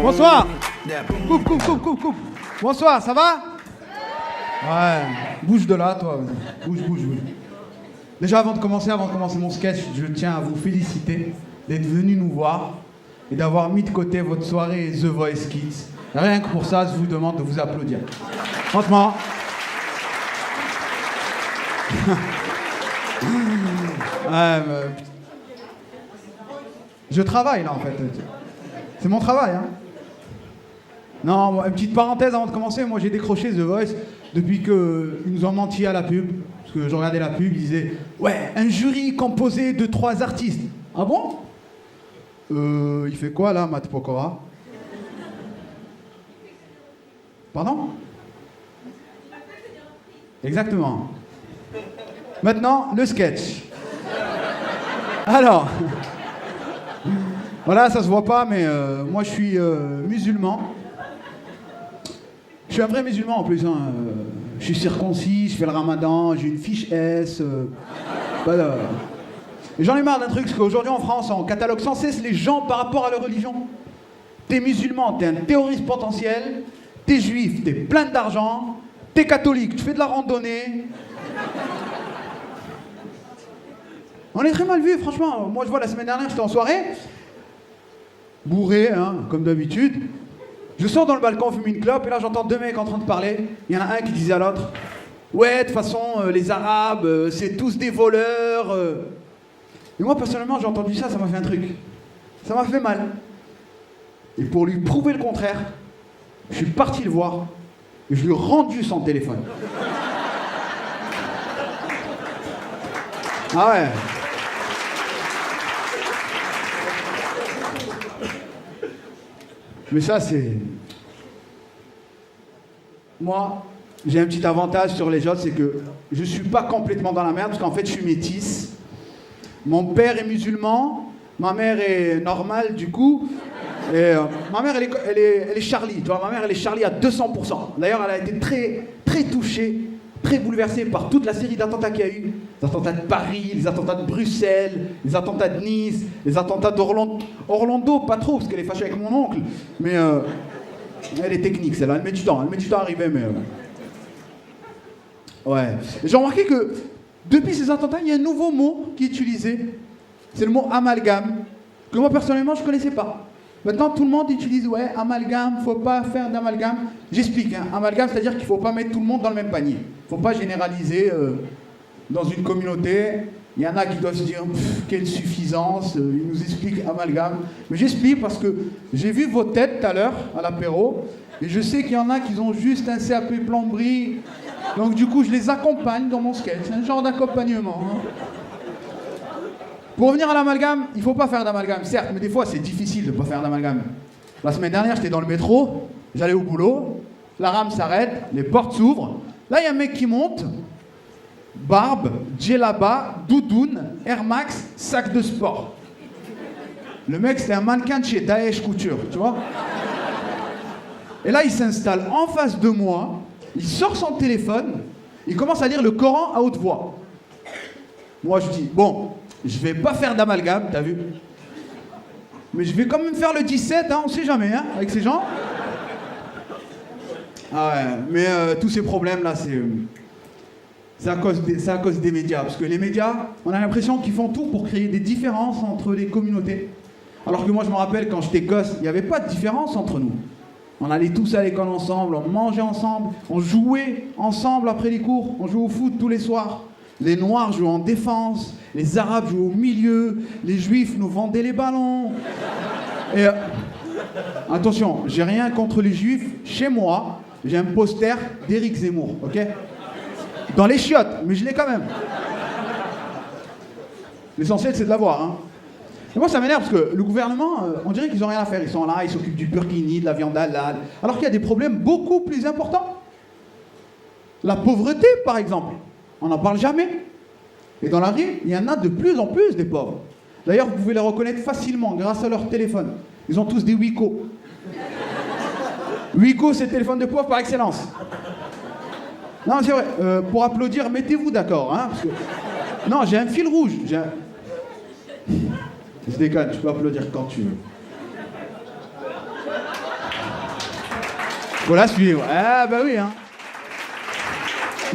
Bonsoir. Coupe. Bonsoir, ça va? Ouais, bouge de là, toi. Bouge. Déjà, avant de commencer mon sketch, je tiens à vous féliciter d'être venu nous voir et d'avoir mis de côté votre soirée The Voice Kids. Rien que pour ça, je vous demande de vous applaudir. Franchement. Ouais, je travaille là en fait. C'est mon travail, hein. Non, une petite parenthèse avant de commencer, moi j'ai décroché The Voice depuis qu'ils nous ont menti à la pub. Parce que je regardais la pub, ils disaient « Ouais, un jury composé de 3 artistes. » Ah bon? Il fait quoi là, Matt Pokora? Pardon? Exactement. Maintenant, le sketch. Alors, voilà, ça se voit pas, mais moi je suis musulman. Je suis un vrai musulman en plus. Hein. Je suis circoncis, je fais le ramadan, j'ai une fiche S. Voilà. Et j'en ai marre d'un truc, parce qu'aujourd'hui en France, on catalogue sans cesse les gens par rapport à leur religion. T'es musulman, t'es un terroriste potentiel. T'es juif, t'es plein d'argent. T'es catholique, tu fais de la randonnée. On est très mal vu, franchement. Moi, je vois, la semaine dernière, j'étais en soirée. Bourré, hein, comme d'habitude. Je sors dans le balcon, fume une clope, et là, j'entends 2 mecs en train de parler. Il y en a un qui disait à l'autre « Ouais, de toute façon, les Arabes, c'est tous des voleurs. » Et moi, personnellement, j'ai entendu ça, ça m'a fait un truc. Ça m'a fait mal. Et pour lui prouver le contraire, je suis parti le voir, et je lui ai rendu son téléphone. Ah ouais. Mais ça, c'est... Moi, j'ai un petit avantage sur les autres, c'est que je suis pas complètement dans la merde, parce qu'en fait, je suis métisse. Mon père est musulman, ma mère est normale, du coup. Et ma mère, elle est Charlie, tu vois, ma mère, elle est Charlie à 200%. D'ailleurs, elle a été très touchée, très bouleversée par toute la série d'attentats qu'il y a eu. Les attentats de Paris, les attentats de Bruxelles, les attentats de Nice, les attentats d'Orlando, pas trop, parce qu'elle est fâchée avec mon oncle. Mais elle est technique, celle-là, elle met du temps à arriver, mais... Ouais. J'ai remarqué que depuis ces attentats, il y a un nouveau mot qui est utilisé. C'est le mot amalgame, que moi, personnellement, je ne connaissais pas. Maintenant, tout le monde utilise, ouais, amalgame, faut pas faire d'amalgame. J'explique, hein. Amalgame, c'est-à-dire qu'il faut pas mettre tout le monde dans le même panier. Faut pas généraliser dans une communauté. Il y en a qui doivent se dire, quelle suffisance, ils nous expliquent amalgame. Mais j'explique parce que j'ai vu vos têtes tout à l'heure, à l'apéro, et je sais qu'il y en a qui ont juste un CAP plomberie. Donc du coup, je les accompagne dans mon sketch. C'est un genre d'accompagnement. Hein. Pour revenir à l'amalgame, il ne faut pas faire d'amalgame, certes, mais des fois c'est difficile de ne pas faire d'amalgame. La semaine dernière, j'étais dans le métro, j'allais au boulot, la rame s'arrête, les portes s'ouvrent. Là, il y a un mec qui monte, barbe, djellaba, doudoune, Air Max, sac de sport. Le mec, c'était un mannequin de chez Daesh Couture, tu vois. Et là, il s'installe en face de moi, il sort son téléphone, il commence à lire le Coran à haute voix. Moi, je dis, bon... Je vais pas faire d'amalgame, t'as vu? Mais je vais quand même faire le 17, hein, on sait jamais, hein, avec ces gens. Ah ouais, mais tous ces problèmes-là, c'est à cause des médias. Parce que les médias, on a l'impression qu'ils font tout pour créer des différences entre les communautés. Alors que moi, je me rappelle, quand j'étais gosse, il n'y avait pas de différence entre nous. On allait tous à l'école ensemble, on mangeait ensemble, on jouait ensemble après les cours, on jouait au foot tous les soirs. Les Noirs jouaient en défense, les Arabes jouaient au milieu, les Juifs nous vendaient les ballons. Et attention, j'ai rien contre les Juifs. Chez moi, j'ai un poster d'Éric Zemmour, ok? Dans les chiottes, mais je l'ai quand même. L'essentiel, c'est de l'avoir, hein. Et moi, ça m'énerve parce que le gouvernement, on dirait qu'ils n'ont rien à faire. Ils sont là, ils s'occupent du burkini, de la viande halal, alors qu'il y a des problèmes beaucoup plus importants. La pauvreté, par exemple. On n'en parle jamais. Et dans la rue, il y en a de plus en plus des pauvres. D'ailleurs, vous pouvez les reconnaître facilement grâce à leur téléphone. Ils ont tous des Wiko. Wiko, c'est le téléphone de pauvre par excellence. Non, c'est vrai. Pour applaudir, mettez-vous d'accord. Hein, parce que... Non, j'ai un fil rouge. Je déconne, tu peux applaudir quand tu veux. Faut la suivre. Ah, bah oui, hein.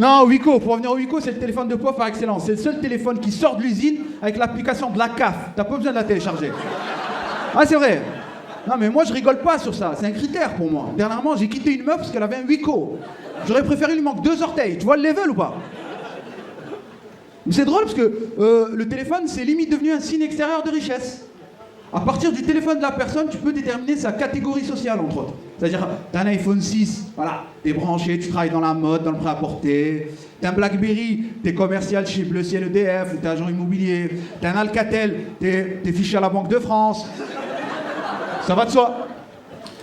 Non, Wiko, pour revenir au Wiko, c'est le téléphone de poids par excellence. C'est le seul téléphone qui sort de l'usine avec l'application de la CAF. T'as pas besoin de la télécharger. Ah, c'est vrai. Non, mais moi, je rigole pas sur ça. C'est un critère pour moi. Dernièrement, j'ai quitté une meuf parce qu'elle avait un Wiko. J'aurais préféré lui manque 2 orteils. Tu vois le level ou pas? Mais c'est drôle parce que le téléphone, c'est limite devenu un signe extérieur de richesse. À partir du téléphone de la personne, tu peux déterminer sa catégorie sociale, entre autres. C'est-à-dire, t'as un iPhone 6, voilà, t'es branché, tu travailles dans la mode, dans le prêt-à-porter. T'as un BlackBerry, t'es commercial chez Bleu Ciel EDF, ou t'es agent immobilier. T'as un Alcatel, t'es fiché à la Banque de France. Ça va de soi.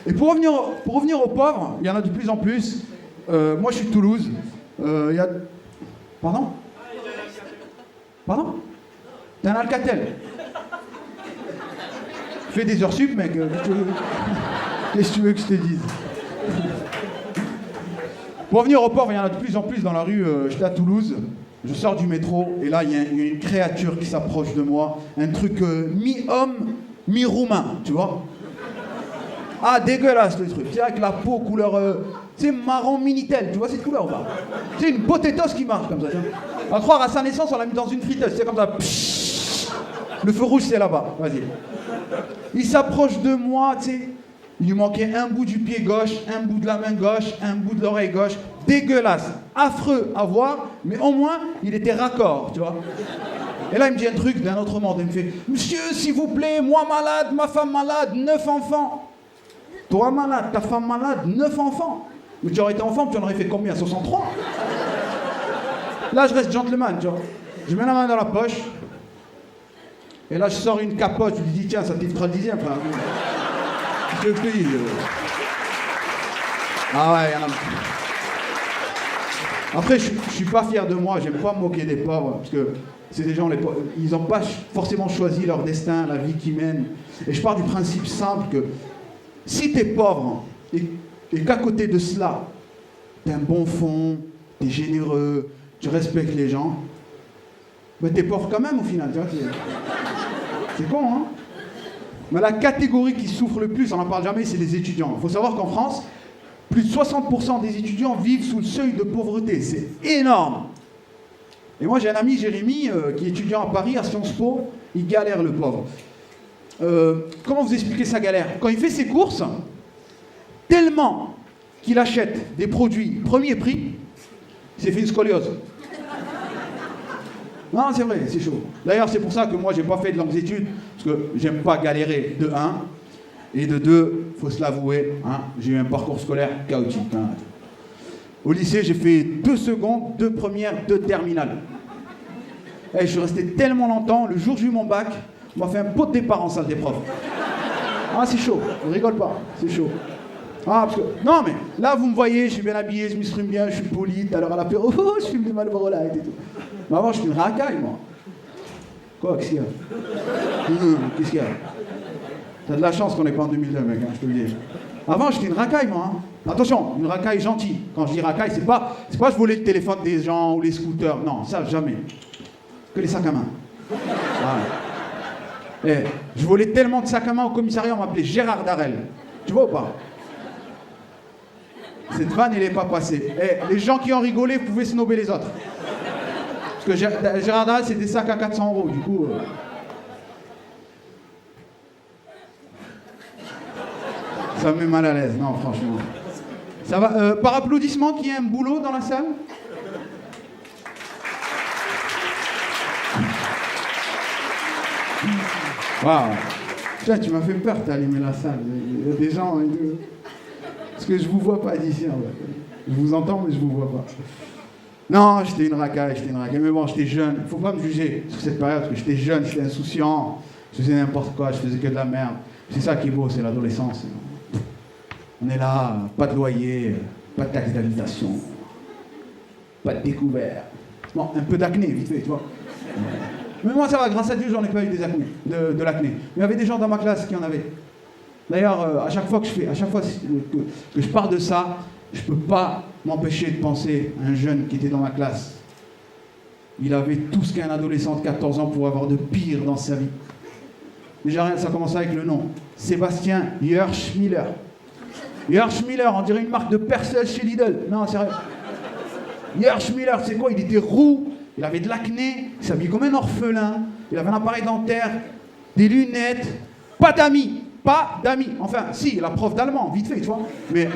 Et pour revenir aux pauvres, il y en a de plus en plus. Moi, je suis de Toulouse. Il y a... Pardon? Pardon? T'as un Alcatel. Fais des heures sup, mec. Qu'est-ce que tu veux que je te dise? Pour revenir aux pauvres, il y en a de plus en plus dans la rue. J'étais à Toulouse, je sors du métro, et là, il y a une créature qui s'approche de moi. Un truc mi-homme, mi-roumain, tu vois? Ah, dégueulasse le truc. C'est avec la peau couleur, tu sais, marron minitel. Tu vois cette couleur ou pas? C'est une potatoes qui marche comme ça. Tiens. On va croire à sa naissance, on l'a mis dans une friteuse. C'est comme ça. Pshhh. Le feu rouge, c'est là-bas. Vas-y. Il s'approche de moi, tu sais. Il lui manquait un bout du pied gauche, un bout de la main gauche, un bout de l'oreille gauche. Dégueulasse. Affreux à voir, mais au moins, il était raccord, tu vois. Et là, il me dit un truc d'un autre monde. Il me fait: Monsieur, s'il vous plaît, moi malade, ma femme malade, 9 enfants. Toi malade, ta femme malade, 9 enfants. Mais tu aurais été enfant, tu en aurais fait combien? 63? Là, je reste gentleman, tu vois. Je mets la main dans la poche. Et là, je sors une capote. Je lui dis: tiens, ça t'évitera le 10e, frère. Je te prie. Ah ouais, y en a... Après, je suis pas fier de moi. J'aime pas me moquer des pauvres. Parce que c'est des gens, ils n'ont pas forcément choisi leur destin, la vie qu'ils mènent. Et je pars du principe simple que si t'es pauvre et qu'à côté de cela, t'es un bon fond, t'es généreux, tu respectes les gens, ben t'es pauvre quand même au final, tu vois. C'est con, hein? Mais la catégorie qui souffre le plus, on n'en parle jamais, c'est les étudiants. Il faut savoir qu'en France, plus de 60% des étudiants vivent sous le seuil de pauvreté. C'est énorme. Et moi, j'ai un ami, Jérémy, qui est étudiant à Paris, à Sciences Po. Il galère, le pauvre. Comment vous expliquer sa galère? Quand il fait ses courses, tellement qu'il achète des produits premier prix, il s'est fait une scoliose. Non, c'est vrai, c'est chaud. D'ailleurs, c'est pour ça que moi, j'ai pas fait de longues études, parce que j'aime pas galérer, de 1. Et de 2, faut se l'avouer, hein, j'ai eu un parcours scolaire chaotique. Hein. Au lycée, j'ai fait 2 secondes, 2 premières, 2 terminales. Et je suis resté tellement longtemps, le jour où j'ai eu mon bac, on m'a fait un pot de départ en salle des profs. Ah, c'est chaud, je rigole pas, c'est chaud. Ah, parce que... Non, mais là, vous me voyez, je suis bien habillé, je m'exprime bien, je suis poli, tout à l'heure à l'apéro, oh, je fume des Marlboro Light et tout. Mais avant, je suis une racaille, moi. Quoi, qu'est-ce qu'il y a? Qu'est-ce qu'il y a? T'as de la chance qu'on n'est pas en 2002, mec, hein, je te le dis. Avant, j'étais une racaille, moi. Hein. Attention, une racaille gentille. Quand je dis racaille, c'est pas je volais le téléphone des gens ou les scooters. Non, ça, jamais. Que les sacs à main. Voilà. Et je volais tellement de sacs à main au commissariat, on m'appelait Gérard Darel. Tu vois ou pas? Cette vanne, elle n'est pas passée. Et les gens qui ont rigolé pouvaient snober les autres. Parce que Gérard Darel, c'est des sacs à 400 €, du coup... Ça me met mal à l'aise, non, franchement. Ça va, par applaudissement, qu'il y ait un boulot dans la salle? Waouh. Tiens, tu m'as fait peur, t'as allumé la salle. Il y a des gens... Parce que je vous vois pas d'ici, en fait. Je vous entends, mais je vous vois pas. Non, j'étais une racaille. Mais bon, j'étais jeune. Faut pas me juger sur cette période, parce que j'étais jeune, j'étais insouciant. Je faisais n'importe quoi, je faisais que de la merde. C'est ça qui est beau, c'est l'adolescence. On est là, pas de loyer, pas de taxe d'habitation, pas de découvert. Bon, un peu d'acné, vite fait, tu vois. Mais moi, ça va, grâce à Dieu, j'en ai pas eu des acné, de l'acné. Mais il y avait des gens dans ma classe qui en avaient. D'ailleurs, à chaque fois que je parle de ça, je peux pas m'empêcher de penser à un jeune qui était dans ma classe. Il avait tout ce qu'un adolescent de 14 ans pourrait avoir de pire dans sa vie. Déjà, ça commence avec le nom. Sébastien Hirschmiller. Hirschmiller, on dirait une marque de perceuse chez Lidl. Non, sérieux. Hirschmiller, c'est quoi? Il était roux, il avait de l'acné, il s'habillait comme un orphelin, il avait un appareil dentaire, des lunettes, pas d'amis, pas d'amis. Enfin, si, la prof d'allemand, vite fait, tu vois. Mais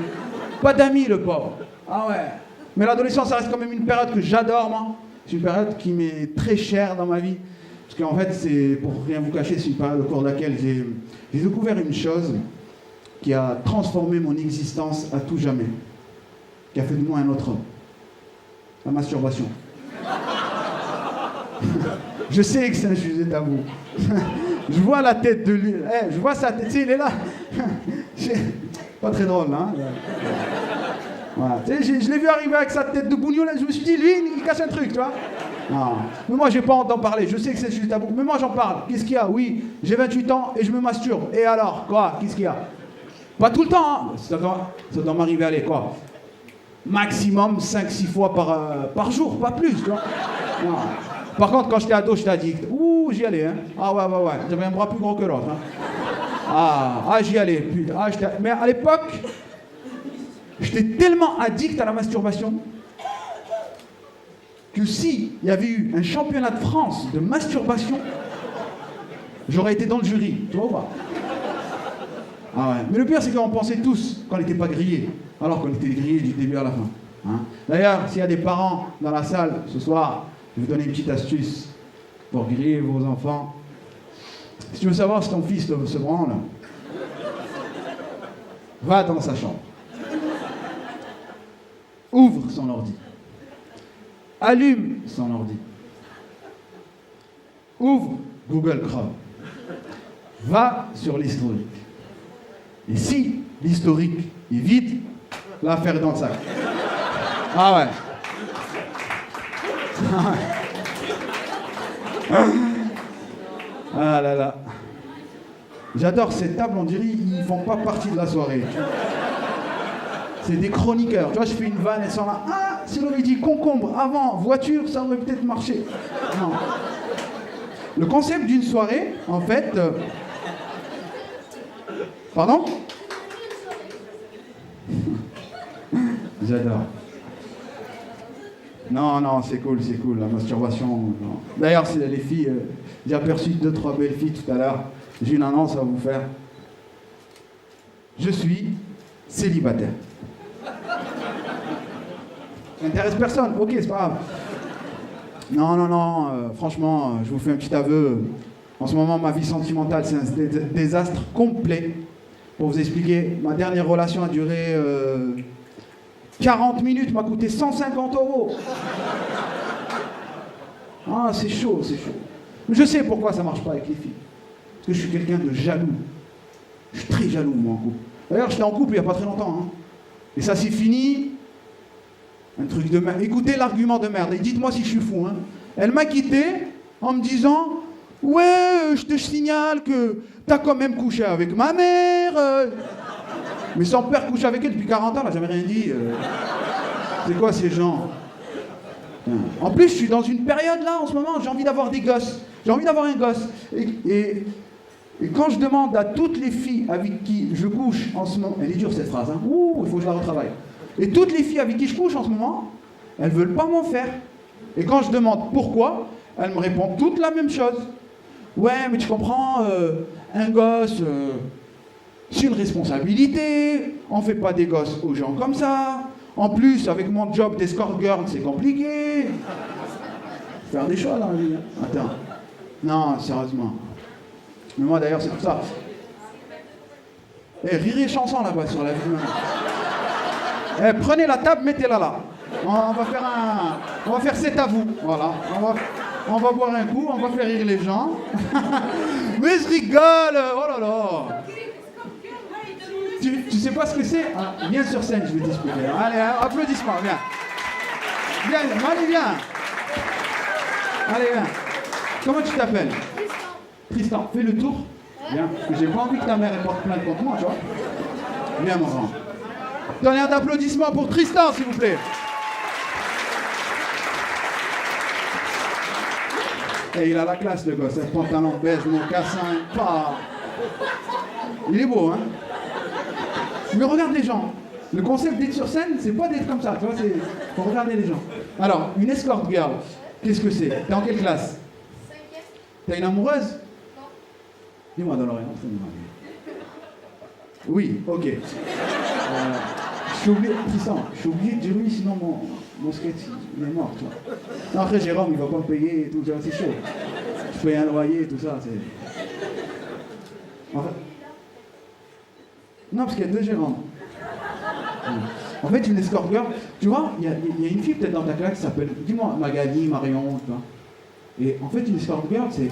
pas d'amis, le pauvre. Ah ouais. Mais l'adolescence, ça reste quand même une période que j'adore, moi. C'est une période qui m'est très chère dans ma vie. Parce qu'en fait, c'est, pour rien vous cacher, c'est une période au cours de laquelle j'ai découvert une chose qui a transformé mon existence à tout jamais. Qui a fait de moi un autre homme. La masturbation. Je sais que c'est un sujet tabou. Je vois la tête de lui. Je vois sa tête, tu sais, il est là. Pas très drôle, hein. Voilà. Tu sais, je l'ai vu arriver avec sa tête de bougnoule, je me suis dit, lui, il cache un truc, tu vois. Non. Mais moi, j'ai pas honte d'en parler, je sais que c'est un sujet tabou. Mais moi, j'en parle. Qu'est-ce qu'il y a? Oui, j'ai 28 ans et je me masturbe. Et alors, quoi? Qu'est-ce qu'il y a? Pas tout le temps, hein. Ça doit m'arriver, allez, quoi. Maximum 5-6 fois par jour, pas plus, tu vois. Non. Par contre, quand j'étais ado, j'étais addict. Ouh, j'y allais, hein. Ah ouais. J'avais un bras plus gros que l'autre. Hein. J'y allais. Putain. Mais à l'époque, j'étais tellement addict à la masturbation que si il y avait eu un championnat de France de masturbation, j'aurais été dans le jury. Tu vois ou pas? Ah ouais. Mais le pire, c'est qu'on pensait tous qu'on n'était pas grillés, alors qu'on était grillés du début à la fin. Hein. D'ailleurs, s'il y a des parents dans la salle ce soir, je vais vous donner une petite astuce pour griller vos enfants. Si tu veux savoir si ton fils se branle, va dans sa chambre. Ouvre son ordi. Allume son ordi. Ouvre Google Chrome. Va sur l'historique. Et si l'historique est vide, l'affaire est dans le sac. Ah ouais. Ah là là. J'adore cette table, on dirait ils font pas partie de la soirée. C'est des chroniqueurs. Tu vois, je fais une vanne, elles sont là. Ah, si l'on lui dit concombre avant voiture, ça aurait peut-être marché. Non. Le concept d'une soirée, en fait. Pardon? J'adore. Non, c'est cool, la masturbation. Non. D'ailleurs, c'est les filles, j'ai aperçu 2-3 belles filles tout à l'heure. J'ai une annonce à vous faire. Je suis célibataire. Ça n'intéresse personne, ok, c'est pas grave. Non, franchement, je vous fais un petit aveu. En ce moment, ma vie sentimentale, c'est un désastre complet. Pour vous expliquer, ma dernière relation a duré 40 minutes, m'a coûté 150 €. Ah, c'est chaud. Mais je sais pourquoi ça marche pas avec les filles. Parce que je suis quelqu'un de jaloux. Je suis très jaloux, moi, en couple. D'ailleurs, j'étais en couple il n'y a pas très longtemps. Hein. Et ça s'est fini. Un truc de merde. Écoutez l'argument de merde. Et dites-moi si je suis fou. Hein. Elle m'a quitté en me disant « Ouais, je te signale que t'as quand même couché avec ma mère. Mais son père couche avec elle depuis 40 ans, elle n'a jamais rien dit. C'est quoi ces gens? En plus, je suis dans une période là, en ce moment, j'ai envie d'avoir des gosses. J'ai envie d'avoir un gosse. Et quand je demande à toutes les filles avec qui je couche en ce moment, elle est dure cette phrase, hein. Ouh, il faut que je la retravaille. Et toutes les filles avec qui je couche en ce moment, elles ne veulent pas m'en faire. Et quand je demande pourquoi, elles me répondent toutes la même chose. Ouais, mais tu comprends, un gosse, c'est une responsabilité, on ne fait pas des gosses aux gens comme ça. En plus, avec mon job d'escort girl, c'est compliqué. Faire des choix dans la vie. Attends. Non, sérieusement. Mais moi d'ailleurs, c'est pour ça. Rirez chanson là-bas sur la vie. Prenez la table, mettez-la là. On va faire c'est à vous. Voilà. On va boire un coup, on va faire rire les gens. Mais je rigole. Oh là là. Tu sais pas ce que c'est? Viens sur scène, je vais t'expliquer. Allez, applaudissements, viens. Allez, viens. Allez, viens. Comment tu t'appelles? Tristan, fais le tour. Viens, parce que j'ai pas envie que ta mère porte plainte contre moi, tu vois. Viens, mon grand. Donnez un applaudissement pour Tristan, s'il vous plaît. Et il a la classe, le gosse. Pantalon beige, mocassin, pas. Il est beau, hein? Mais regarde les gens. Le concept d'être sur scène, c'est pas d'être comme ça, tu vois, c'est faut regarder les gens. Alors, une escort girl, qu'est-ce que c'est? T'es en quelle classe? 5e. T'as une amoureuse? Non. Dis-moi dans l'oreille. Oui, ok. Je suis obligé, Tristan, je suis obligé de dire oui, sinon mon sketch, il est mort, tu vois. Non, après, Jérôme, il va pas me payer et tout, tu vois, c'est chaud. Je paye un loyer et tout ça, c'est... En fait... Non, parce qu'il y a 2 gérants. En fait, une escort girl, tu vois, il y a une fille peut-être dans ta classe qui s'appelle, dis-moi, Magali, Marion, tu vois. Et en fait, une escort girl, c'est...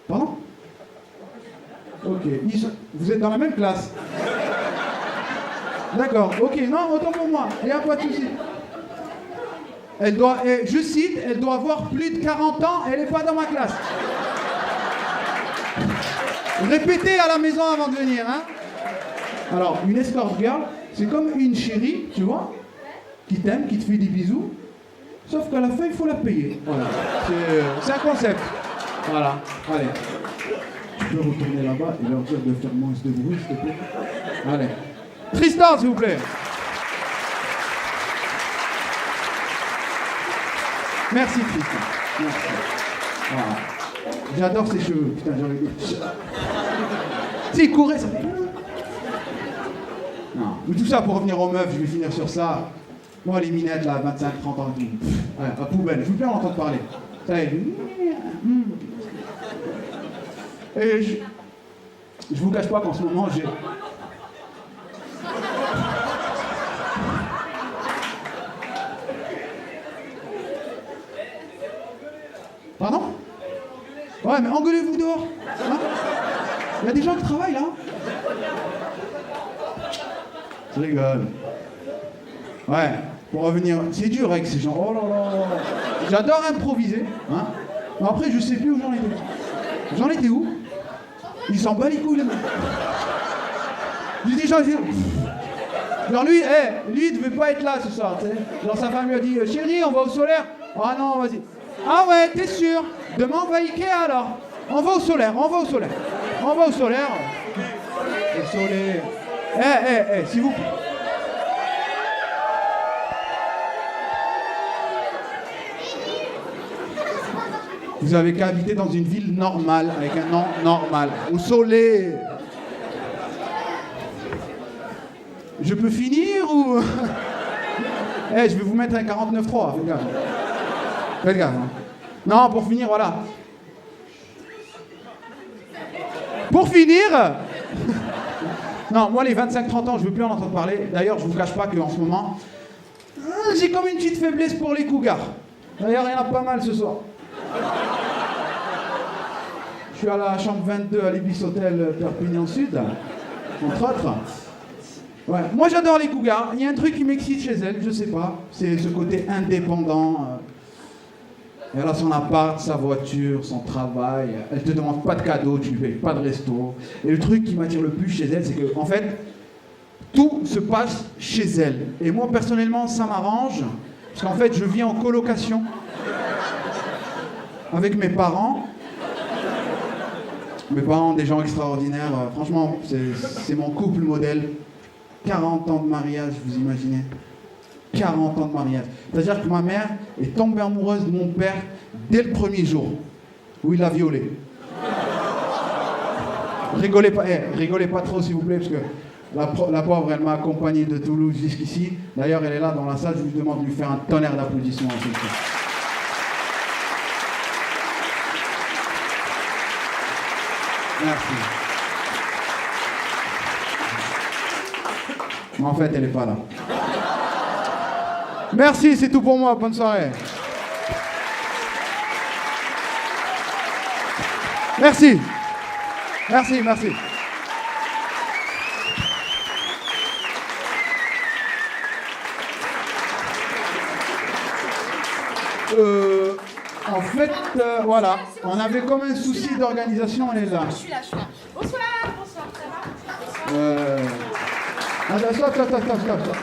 Pardon? Ok, vous êtes dans la même classe. D'accord, ok, non, autant pour moi, il n'y a pas de souci. Elle doit, je cite, elle doit avoir plus de 40 ans, elle n'est pas dans ma classe. Répétez à la maison avant de venir, hein. Alors, une escort girl, c'est comme une chérie, tu vois, qui t'aime, qui te fait des bisous, sauf qu'à la fin, il faut la payer. Voilà, c'est un concept. Voilà, allez. Tu peux retourner là-bas et leur dire de faire moins de bruit, s'il te plaît. Allez. Tristan, s'il vous plaît. Merci, Tristan. Merci. Voilà. J'adore ses cheveux. Putain, j'en ai deux. Si, courait, ça fait... Non. Mais tout ça pour revenir aux meufs, je vais finir sur ça. Moi, les minettes, là, 25, 30 ans, tout. Ouais, à poubelle. Je veux plus en entendre parler. Ça y est. Et je vous cache pas qu'en ce moment, j'ai... Pardon? Ouais, mais engueulez-vous dehors. Hein? Il y a des gens qui travaillent, là. Je rigole. Ouais, pour revenir... C'est dur avec ces gens. Oh là là. J'adore improviser. Hein? Mais après, je sais plus où j'en étais. J'en étais où? Il s'en bat les couilles, le mec. Je dis, genre, lui, lui, il devait pas être là ce soir, tu sais. Genre, sa femme lui a dit, chérie, on va au solaire. Ah non, vas-y. Ah ouais, t'es sûr? Demain, on va à Ikea, alors. On va au solaire, on va au solaire. On va au solaire. Au solaire. S'il vous plaît. Vous avez qu'à habiter dans une ville normale, avec un nom normal. Au soleil. Je peux finir ou... je vais vous mettre un 49.3, faites gaffe. Faites gaffe. Hein. Non, pour finir, voilà. Pour finir... Non, moi, les 25-30 ans, je veux plus en entendre parler. D'ailleurs, je vous cache pas qu'en ce moment, j'ai comme une petite faiblesse pour les cougars. D'ailleurs, il y en a pas mal ce soir. Je suis à la chambre 22 à l'Ibis Hotel Perpignan Sud, entre autres. Ouais. Moi j'adore les cougars, il y a un truc qui m'excite chez elle, je sais pas, c'est ce côté indépendant. Elle a son appart, sa voiture, son travail, elle te demande pas de cadeaux, tu lui payes pas de resto. Et le truc qui m'attire le plus chez elle, c'est que, en fait, tout se passe chez elle. Et moi personnellement, ça m'arrange, parce qu'en fait, je vis en colocation avec mes parents. Mes parents, des gens extraordinaires. Franchement, c'est mon couple modèle. 40 ans de mariage, vous imaginez? 40 ans de mariage. C'est-à-dire que ma mère est tombée amoureuse de mon père dès le premier jour où il l'a violée. Rigolez pas trop, s'il vous plaît, parce que la pauvre, elle m'a accompagné de Toulouse jusqu'ici. D'ailleurs, elle est là dans la salle. Je vous demande de lui faire un tonnerre d'applaudissements. Merci. Mais en fait, elle n'est pas là. Merci, c'est tout pour moi. Bonne soirée. Merci. Merci. En fait, voilà, on avait comme un souci d'organisation, elle est là. Je suis là. Bonsoir, ça va? Stop,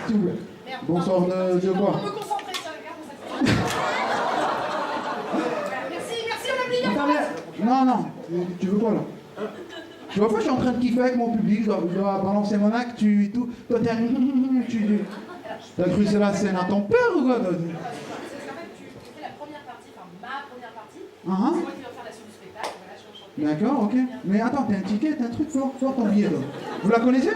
s'il vous plaît. Merde, Bonsoir de quoi? Pour me concentrer sur le gars, Merci, on a oublié. Non, tu veux quoi là? Tu vois, fois, je suis en train de kiffer avec mon public, je dois balancer mon actu et tout. Toi, t'es un... T'as cru que c'est la scène à ton père ou quoi? Parce qu'en fait, tu fais la première partie, enfin ma première partie. C'est moi qui vais faire la suite du spectacle. Voilà, je suis enchantée. D'accord, ok. Mais attends, t'as un ticket, t'as un truc fort ton billet, toi. Vous la connaissez?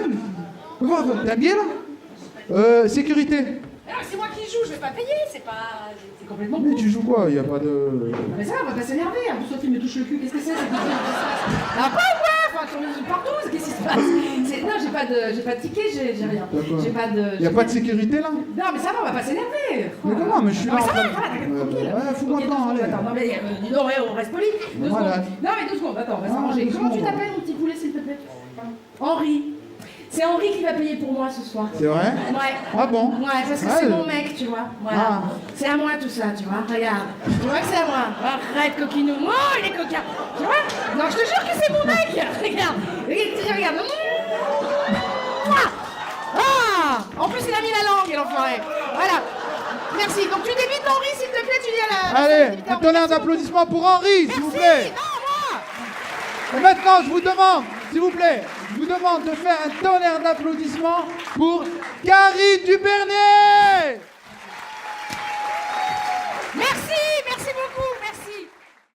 Comment? T'as un billet, là? Sécurité. Alors, c'est moi qui joue, je vais pas payer, c'est pas. C'est complètement Mais con. tu joues quoi? Y a pas de... Non, mais ça, on va pas s'énerver. En plus, toi, tu me touches le cul, qu'est-ce que c'est? Ah, pas ouais! Enfin, tu me partout, qu'est-ce qui se passe? Non, j'ai pas de ticket, j'ai rien. D'accord. J'ai pas de. Y a pas de sécurité, là? Non, mais ça va, on va pas s'énerver. Mais comment? Mais je suis là Non, en mais ça train va, ça va, de... tranquille. Ouais, fous-moi le temps, allez. Attends, non, mais dis donc, ouais, on reste poli. Deux Voilà. secondes. Non, mais 2 secondes, attends, on va s'arranger. deux Comment tu secondes. t'appelles, mon petit poulet, s'il te plaît? Henri. C'est Henri qui va payer pour moi ce soir. C'est vrai? Ouais. Ah bon? Ouais, parce que Ah, c'est mon mec, tu vois. Voilà. Ah. C'est à moi tout ça, tu vois. Regarde. Tu vois que c'est à moi. Arrête, coquinou. Oh, il est coquin. Tu vois? Non, je te jure que c'est mon mec. Regarde. Regarde. Ah! En plus, il a mis la langue, l'enfoiré. Voilà. Merci. Donc, tu débites Henri, s'il te plaît, tu dis à la. Allez, un tonnerre d'applaudissements pour Henri, s'il vous plaît. Non, moi. Et maintenant, je vous demande, s'il vous plaît, je vous demande de faire un tonnerre d'applaudissements pour Karine Dubernier.